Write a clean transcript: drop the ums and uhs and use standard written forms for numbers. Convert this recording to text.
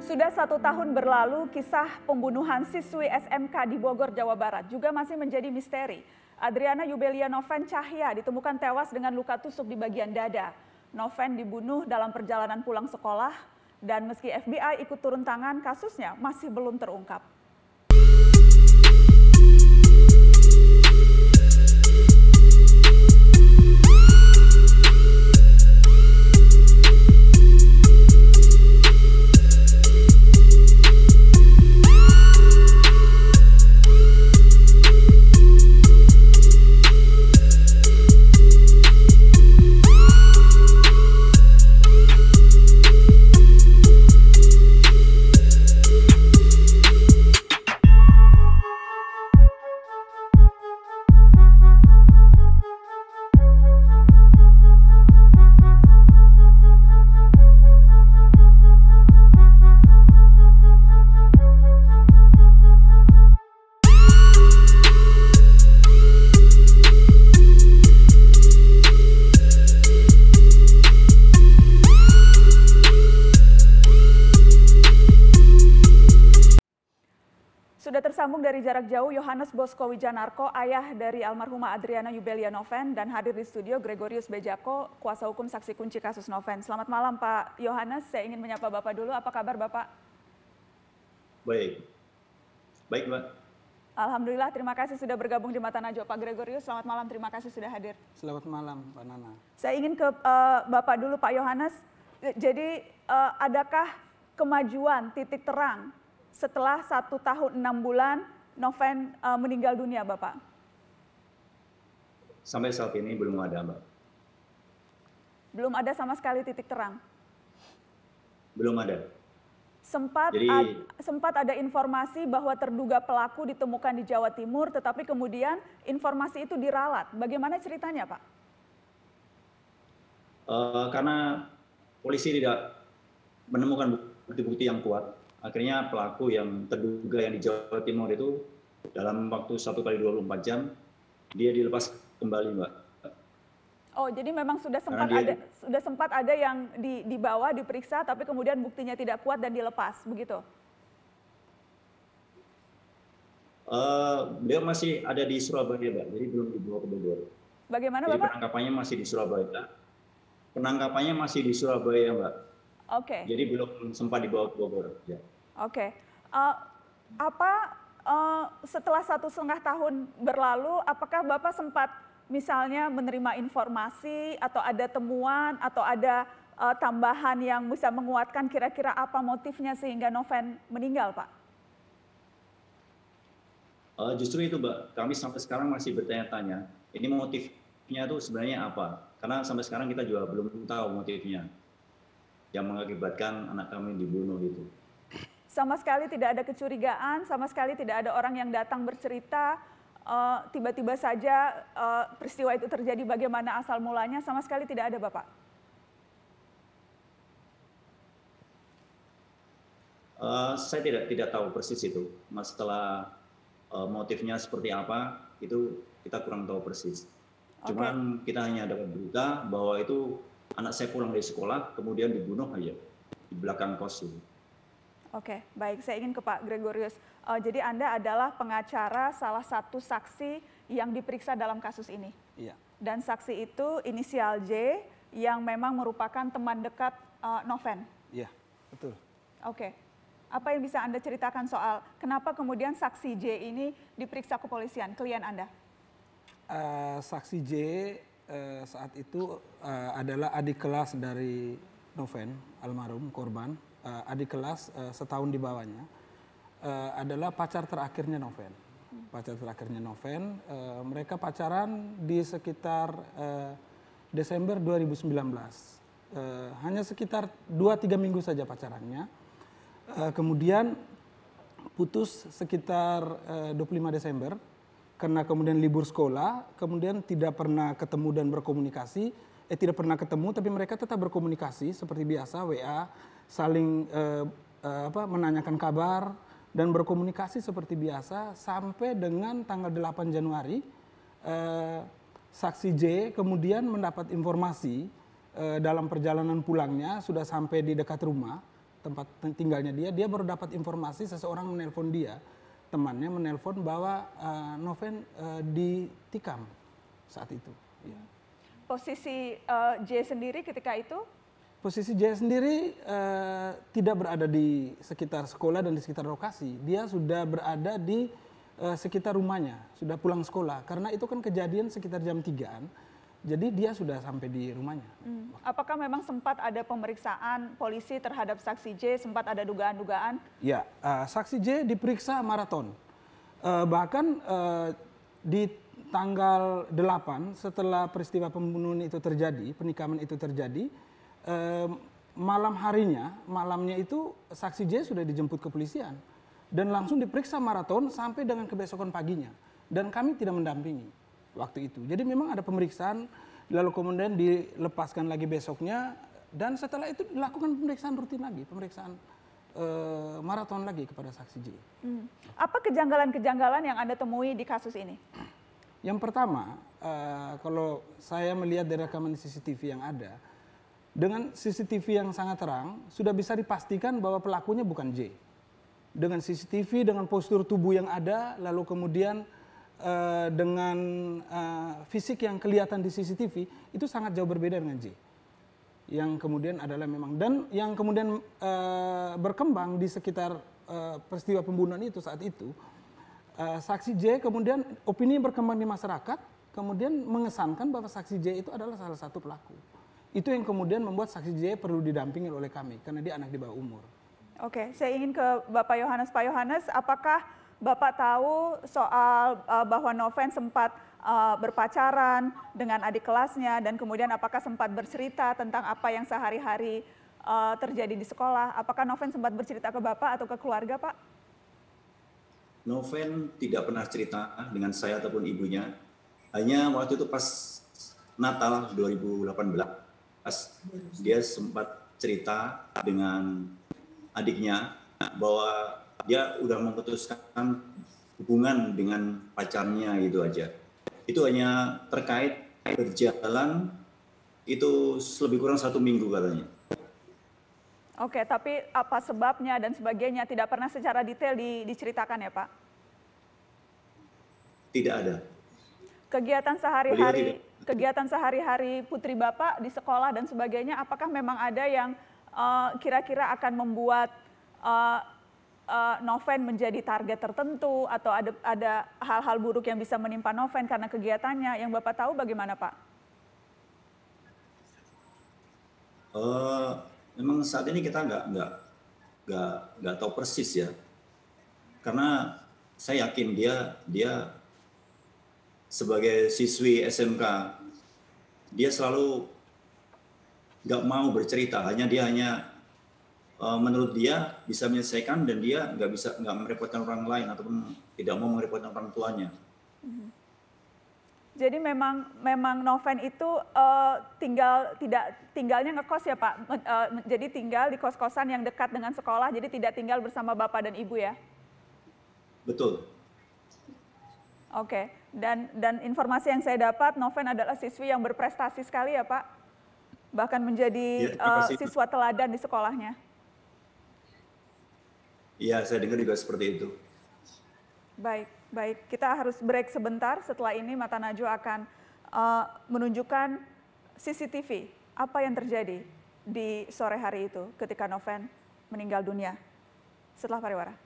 Sudah 1 tahun berlalu, kisah pembunuhan siswi SMK di Bogor, Jawa Barat juga masih menjadi misteri. Adriana Yubelia Noven Cahya ditemukan tewas dengan luka tusuk di bagian dada. Noven dibunuh dalam perjalanan pulang sekolah dan meski FBI ikut turun tangan, kasusnya masih belum terungkap. Sudah tersambung dari jarak jauh Yohanes Bosco Wijanarko, ayah dari almarhumah Adriana Yubelia Noven, dan hadir di studio Gregorius Bejako, kuasa hukum saksi kunci kasus Noven. Selamat malam Pak Yohanes, saya ingin menyapa Bapak dulu. Apa kabar Bapak? Baik, baik Mbak. Alhamdulillah, terima kasih sudah bergabung di Mata Najwa. Pak Gregorius, selamat malam, terima kasih sudah hadir. Selamat malam Pak Nana. Saya ingin ke Bapak dulu Pak Yohanes. Jadi adakah kemajuan titik terang setelah 1 tahun 6 bulan Noven meninggal dunia, Bapak? Sampai saat ini belum ada, Mbak. Belum ada sama sekali titik terang? Belum ada. Sempat ada informasi bahwa terduga pelaku ditemukan di Jawa Timur, tetapi kemudian informasi itu diralat. Bagaimana ceritanya, Pak? Karena polisi tidak menemukan bukti-bukti yang kuat. Akhirnya pelaku yang terduga yang di Jawa Timur itu dalam waktu 1 kali 24 jam dia dilepas kembali, Mbak. Oh, jadi memang sudah sempat ada yang dibawa, diperiksa, tapi kemudian buktinya tidak kuat dan dilepas, begitu? Beliau masih ada di Surabaya, Mbak, jadi belum dibawa ke Bogor. Bagaimana, jadi Bapak? Penangkapannya masih di Surabaya. Penangkapannya masih di Surabaya, Mbak. Oke. Jadi belum sempat dibawa ke Bogor. Ya. Oke. Setelah 1,5 tahun berlalu, apakah Bapak sempat misalnya menerima informasi atau ada temuan atau ada tambahan yang bisa menguatkan kira-kira apa motifnya sehingga Noven meninggal, Pak? Justru itu, Mbak. Kami sampai sekarang masih bertanya-tanya. Ini motifnya itu sebenarnya apa? Karena sampai sekarang kita juga belum tahu motifnya yang mengakibatkan anak kami dibunuh itu. Sama sekali tidak ada kecurigaan, sama sekali tidak ada orang yang datang bercerita, tiba-tiba saja peristiwa itu terjadi, bagaimana asal mulanya, sama sekali tidak ada, Bapak? Saya tidak tahu persis itu. Masalah motifnya seperti apa, itu kita kurang tahu persis. Cuman kita hanya dapat berita bahwa itu anak saya pulang dari sekolah, kemudian dibunuh aja di belakang kos. Oke, baik. Saya ingin ke Pak Gregorius. Jadi Anda adalah pengacara salah satu saksi yang diperiksa dalam kasus ini. Iya. Dan saksi itu inisial J yang memang merupakan teman dekat Noven. Iya, betul. Oke. Apa yang bisa Anda ceritakan soal kenapa kemudian saksi J ini diperiksa kepolisian, klien Anda? Saksi J saat itu adalah adik kelas dari Noven, almarhum korban. Adik kelas setahun di bawahnya, adalah pacar terakhirnya Noven. Pacar terakhirnya Noven, mereka pacaran di sekitar Desember 2019. Hanya sekitar 2-3 minggu saja pacarannya. Kemudian putus sekitar 25 Desember, karena kemudian libur sekolah, kemudian tidak pernah ketemu dan berkomunikasi. Tidak pernah ketemu, tapi mereka tetap berkomunikasi seperti biasa, WA, saling menanyakan kabar dan berkomunikasi seperti biasa sampai dengan tanggal 8 Januari saksi J kemudian mendapat informasi dalam perjalanan pulangnya sudah sampai di dekat rumah tempat tinggalnya dia baru dapat informasi seseorang menelpon dia, temannya menelpon bahwa Noven ditikam saat itu. Ya. Posisi J sendiri ketika itu? Posisi J sendiri tidak berada di sekitar sekolah dan di sekitar lokasi. Dia sudah berada di sekitar rumahnya, sudah pulang sekolah. Karena itu kan kejadian sekitar jam 3-an, jadi dia sudah sampai di rumahnya. Apakah memang sempat ada pemeriksaan polisi terhadap saksi J, sempat ada dugaan-dugaan? Ya, saksi J diperiksa maraton. Bahkan di tanggal 8 setelah peristiwa pembunuhan itu terjadi, penikaman itu terjadi, malamnya itu saksi J sudah dijemput ke kepolisian dan langsung diperiksa maraton sampai dengan kebesokan paginya, dan kami tidak mendampingi waktu itu. Jadi memang ada pemeriksaan, lalu kemudian dilepaskan lagi besoknya, dan setelah itu dilakukan pemeriksaan rutin lagi, pemeriksaan maraton lagi kepada saksi J. Apa kejanggalan-kejanggalan yang Anda temui di kasus ini? Yang pertama, kalau saya melihat dari rekaman CCTV yang ada, dengan CCTV yang sangat terang, sudah bisa dipastikan bahwa pelakunya bukan J. Dengan CCTV, dengan postur tubuh yang ada, lalu kemudian dengan fisik yang kelihatan di CCTV, itu sangat jauh berbeda dengan J. Yang kemudian adalah memang, dan yang kemudian berkembang di sekitar peristiwa pembunuhan itu saat itu, saksi J kemudian opini berkembang di masyarakat, kemudian mengesankan bahwa saksi J itu adalah salah satu pelaku. Itu yang kemudian membuat saksi J perlu didampingi oleh kami, karena dia anak di bawah umur. Oke, saya ingin ke Bapak Yohanes. Pak Yohanes, apakah Bapak tahu soal bahwa Noven sempat berpacaran dengan adik kelasnya, dan kemudian apakah sempat bercerita tentang apa yang sehari-hari terjadi di sekolah? Apakah Noven sempat bercerita ke Bapak atau ke keluarga, Pak? Noven tidak pernah cerita dengan saya ataupun ibunya. Hanya waktu itu pas Natal 2018. Dia sempat cerita dengan adiknya bahwa dia udah memutuskan hubungan dengan pacarnya gitu aja. Itu hanya terkait berjalan itu lebih kurang 1 minggu katanya. Oke, tapi apa sebabnya dan sebagainya tidak pernah secara detail diceritakan ya, Pak? Tidak ada. Kegiatan sehari-hari putri Bapak di sekolah dan sebagainya, apakah memang ada yang kira-kira akan membuat Noven menjadi target tertentu, atau ada hal-hal buruk yang bisa menimpa Noven karena kegiatannya? Yang Bapak tahu bagaimana, Pak? Memang saat ini kita nggak tahu persis ya, karena saya yakin dia sebagai siswi SMK, dia selalu nggak mau bercerita, dia hanya menurut dia bisa menyelesaikan, dan dia nggak merepotkan orang lain ataupun tidak mau merepotkan orang tuanya. Jadi memang Noven itu tinggalnya ngekos ya, Pak. Jadi tinggal di kos-kosan yang dekat dengan sekolah, jadi tidak tinggal bersama Bapak dan Ibu ya? Betul. Oke, dan informasi yang saya dapat, Noven adalah siswi yang berprestasi sekali ya, Pak. Bahkan menjadi siswa teladan di sekolahnya. Iya, saya dengar juga seperti itu. Baik. Kita harus break sebentar. Setelah ini Mata Najwa akan menunjukkan CCTV apa yang terjadi di sore hari itu ketika Noven meninggal dunia. Setelah pariwara.